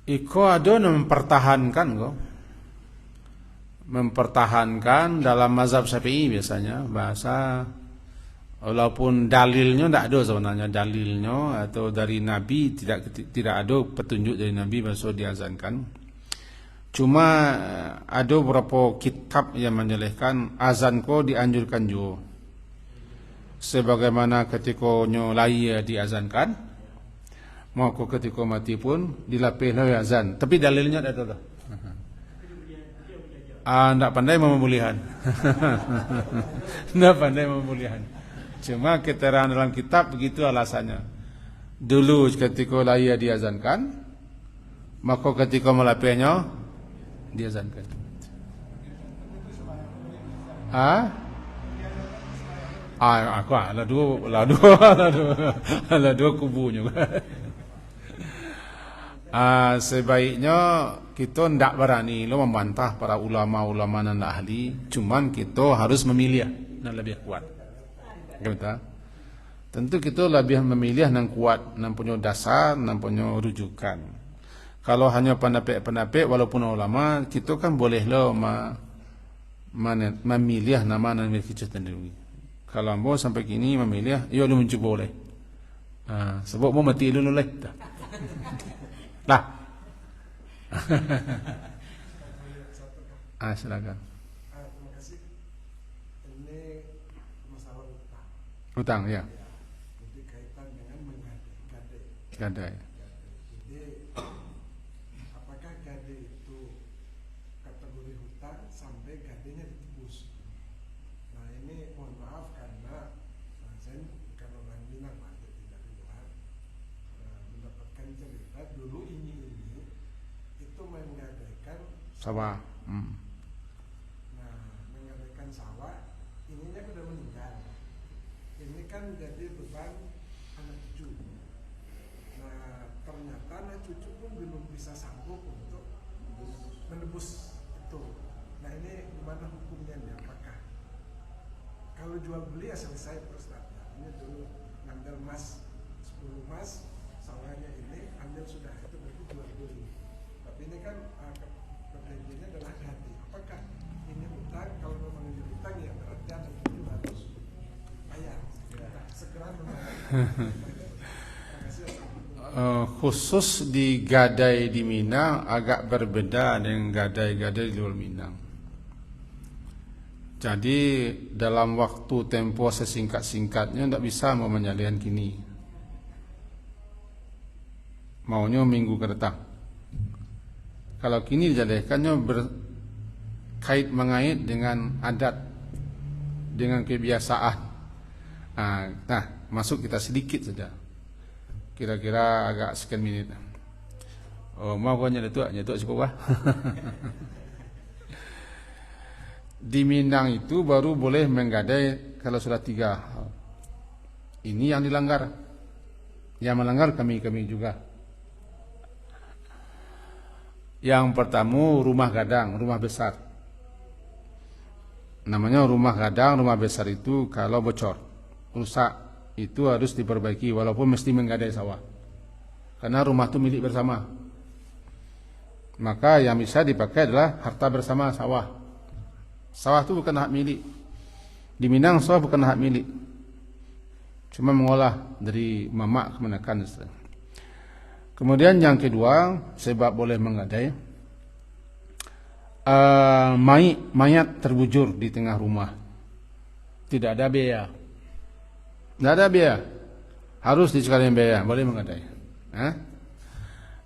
[SPEAKER 1] Iko ada mempertahankan dalam mazhab Syafi'i biasanya bahasa walaupun dalilnya tidak ada sebenarnya dalilnya atau dari Nabi tidak ada petunjuk dari Nabi bahasa diazankan. Cuma ada beberapa kitab yang menjelaskan azan ko dianjurkan juga. Sebagaimana ketika nyolai diazankan, maka ketika mati pun dilapihlah azan. Tapi dalilnya ada tak? Tidak pandai memulihan. Tidak pandai memulihan. Cuma keterangan dalam kitab begitu alasannya. Dulu ketika lahir diazankan, maka ketika melapihnya diazankan. Aku ada dua kubunya. Sebaiknya kita tidak berani membantah para ulama-ulama dan ahli. Cuman kita harus memilih yang lebih kuat. Tentu kita lebih memilih yang kuat, yang punya dasar, yang punya rujukan. Kalau hanya pendapat-pendapat walaupun ulama, kita kan bolehlah memilih nama yang kita sendiri. Kalau ambo sampai kini memilih, ya lu mencuba boleh. Sebab mau mati dulu lah. Lah. Silakan.
[SPEAKER 2] Terima kasih. Ini masalah utang.
[SPEAKER 1] Utang ya.
[SPEAKER 2] Jadi kaitan dengan menggadai.
[SPEAKER 1] Gadai. sawah.
[SPEAKER 2] Nah, menggadaikan sawah, ininya udah meninggal. Ini kan jadi beban anak cucu. Nah, ternyata anak cucu pun belum bisa sanggup untuk menebus itu. Nah, ini gimana hukumnya nih? Apakah kalau jual beli ya selesai terus Ustaz? Ini dulu ngambil emas 10 emas, sawahnya ini ambil sudah, itu berarti jual beli. Tapi ini kan perjanjiannya adalah ganti. Apakah ini utang? Kalau memang ini utang ya berarti anak cucu harus bayar segera membayar.
[SPEAKER 1] Khusus di gadai di Minang agak berbeda dengan gadai-gadai di luar Minang. Jadi dalam waktu tempo sesingkat-singkatnya tidak bisa menyalian kini. Maunya minggu ke depan. Kalau kini dijadikannya berkait mengait dengan adat, dengan kebiasaan. Nah, masuk kita sedikit saja. Kira-kira agak sekian menit. Oh, mau kau nyetuk cukup bah. Di Minang itu baru boleh menggadai kalau sudah 3 hal. Ini yang dilanggar. Yang melanggar kami juga. Yang pertama rumah gadang, rumah besar. Namanya rumah gadang, rumah besar itu kalau bocor, rusak, itu harus diperbaiki walaupun mesti menggadai sawah. Karena rumah itu milik bersama. Maka yang bisa dipakai adalah harta bersama sawah. Sawah itu bukan hak milik. Di Minang sawah bukan hak milik. Cuma mengolah dari mamak ke menekan. Kemudian yang kedua, sebab boleh menggadai, mayat terbujur di tengah rumah. Tidak ada biaya. Tidak ada biaya. Harus disekalian biaya, boleh menggadai.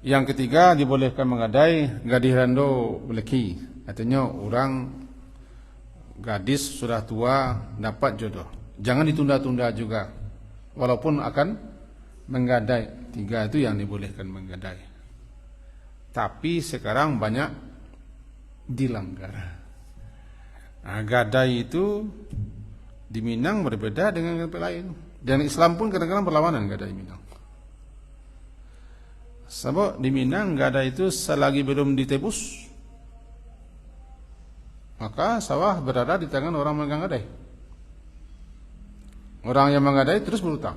[SPEAKER 1] Yang ketiga, dibolehkan menggadai gadis rando beleki. Artinya orang gadis sudah tua dapat jodoh. Jangan ditunda-tunda juga. Walaupun akan menggadai. 3 itu yang dibolehkan menggadai. Tapi sekarang banyak dilanggar. Nah, gadai itu di Minang berbeda dengan tempat lain. Dan Islam pun kadang-kadang berlawanan gadai Minang. Sebab di Minang gadai itu selagi belum ditebus, maka sawah berada di tangan orang yang menggadai. Orang yang menggadai terus berutang.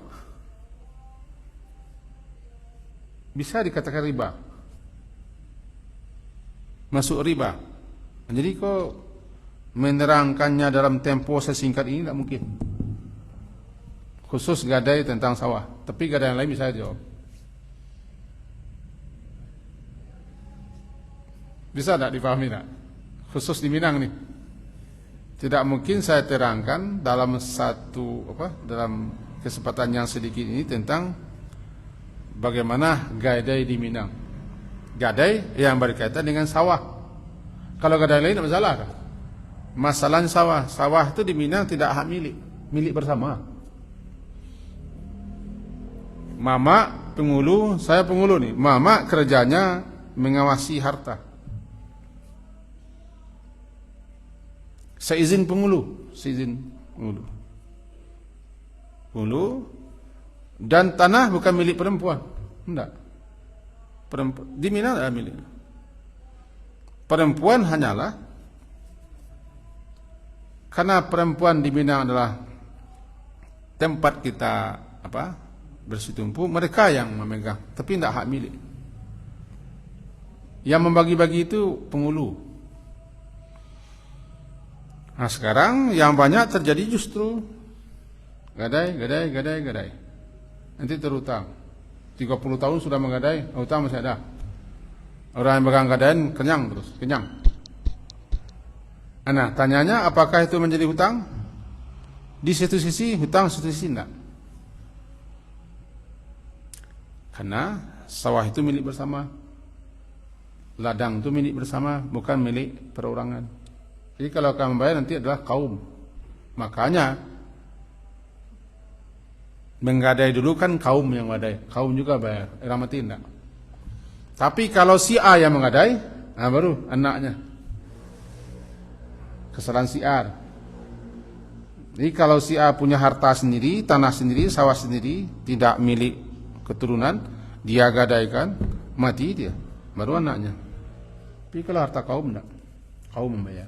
[SPEAKER 1] Bisa dikatakan riba. Masuk riba. Jadi kok menerangkannya dalam tempo sesingkat ini tidak mungkin. Khusus gadai tentang sawah. Tapi gadai yang lain bisa jawab. Bisa tidak dipahami tak? Khusus di Minang nih. Tidak mungkin saya terangkan dalam dalam kesempatan yang sedikit ini tentang bagaimana gadai di Minang. Gadai yang berkaitan dengan sawah. Kalau gadai lain tidak masalah kan? Masalahnya sawah. Sawah itu di Minang tidak hak milik. Milik bersama. Mama pengulu, saya pengulu nih. Mama kerjanya mengawasi harta. Seizin pengulu. Pengulu. Dan tanah bukan milik perempuan. Tidak. Di Minang tidak milik. Perempuan hanyalah, karena perempuan di Minang adalah tempat kita bersitumpu, mereka yang memegang, tapi tidak hak milik. Yang membagi-bagi itu pengulu. Nah sekarang yang banyak terjadi justru gadai. Nanti terutang. 30 tahun sudah menggadai, hutang masih ada. Orang yang pegang gadaian kenyang. Nah, tanyanya apakah itu menjadi hutang? Di satu sisi hutang, satu sisi tidak. Karena sawah itu milik bersama. Ladang itu milik bersama, bukan milik perorangan. Jadi kalau akan membayar nanti adalah kaum. Makanya menggadai dulu kan kaum yang gadai, kaum juga bayar, ramati tidak. Tapi kalau si A yang menggadai, baru anaknya. kesalahan si A. Jadi kalau si A punya harta sendiri, tanah sendiri, sawah sendiri, tidak milik keturunan, dia gadaikan, mati dia, baru anaknya. Tapi kalau harta kaum tidak, kaum membayar.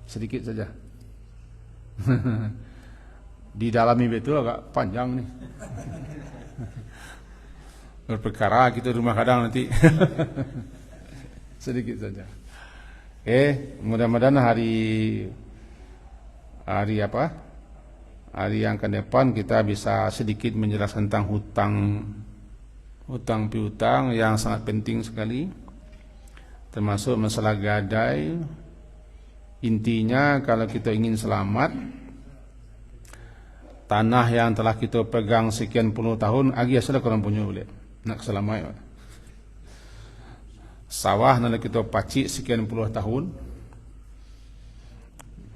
[SPEAKER 1] Sedikit saja. Didalami betul agak panjang nih. Berperkara kita rumah kadang nanti. Sedikit saja. Mudah-mudahan hari yang ke depan kita bisa sedikit menjelaskan tentang hutang piutang yang sangat penting sekali, termasuk masalah gadai. Intinya kalau kita ingin selamat, tanah yang telah kita pegang sekian puluh tahun, agi asal korang punya boleh nak selamat. Sawah nak kita pacik sekian puluh tahun,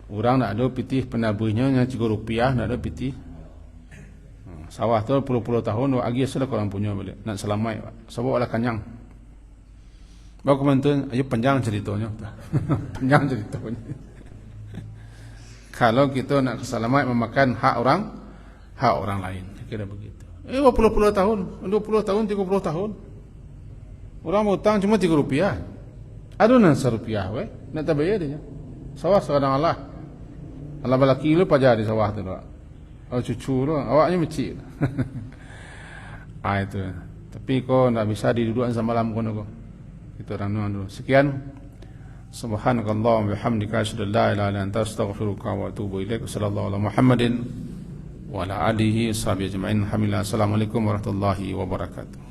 [SPEAKER 1] orang nak ada pitih penabuhnya yang Rp3 nak ada pitih. Sawah tu puluh-puluh tahun, agi asal korang punya boleh nak selamat. Sebab ada kanyang. Bawa komentar, ayo panjang ceritanya. Panjang ceritanya. Kalau kita nak selamat memakan hak orang lain, kira begitu. 20 tahun, 20 tahun, 30 tahun. Orang hutang cuma Rp3. Aduh nan Rp1, weh, nak tak bayar dia. Sawah sekadang Allah balaki lu pajar di sawah tu doa. Oh cucu lu, awaknya mecik. Itu. Tapi kau nak bisa didudukan semalam kono kau. Itu orang dulu. Sekian. Subhanakallahumma bihamdika asyhadu an la ilaha illa anta astaghfiruka wa atubu ilaik. Sallallahu alaihi Muhammadin wa ala alihi washabihi ajma'in. Alhamdulillah. Assalamualaikum warahmatullahi wabarakatuh.